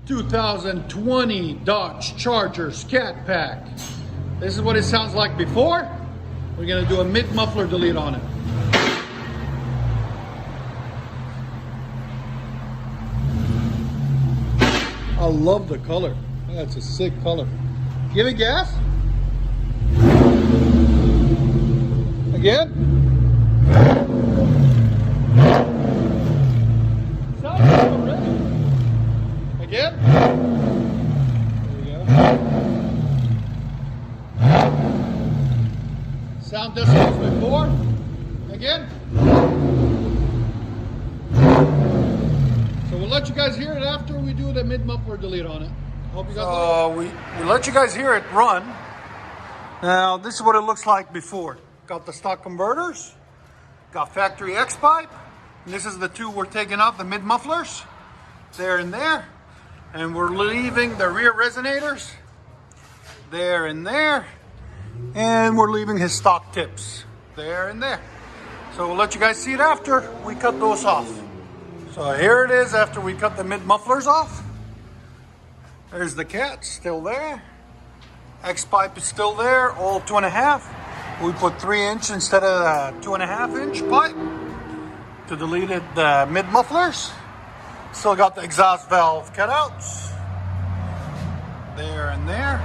2020 Dodge Charger Scat Pack. This is what it sounds like before. We're gonna do a mid-muffler delete on it. I love the color. That's a sick color. Give it gas. Again. Sounds good already. Again. There we go. Sound decibels before. Again. So we'll let you guys hear it after we do the mid-muffler delete on it. Hope you guys like it. We let you guys hear it run. Now this is what it looks like before. Got the stock converters, got factory X pipe, and this is the two we're taking off, the mid mufflers, there and there, and we're leaving the rear resonators, there and there, and we're leaving his stock tips, there and there. So we'll let you guys see it after we cut those off. So here it is after we cut the mid mufflers off. There's the cat still there. X pipe is still there, all 2.5. We put 3-inch instead of 2.5-inch pipe to delete the mid mufflers. Still got the exhaust valve cutouts there and there.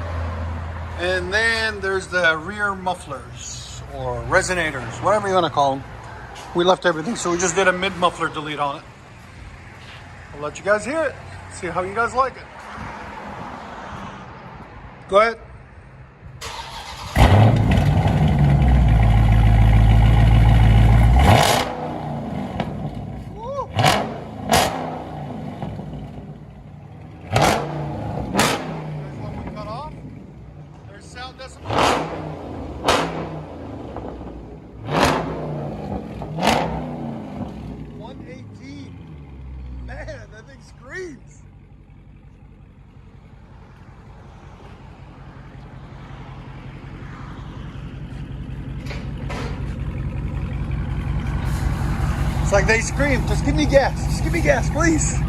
And then there's the rear mufflers or resonators, whatever you want to call them. We left everything, so we just did a mid muffler delete on it. I'll let you guys hear it, see how you guys like it. Go ahead. Sound decibel. 118. Man, that thing screams. It's like they scream, just give me gas, please.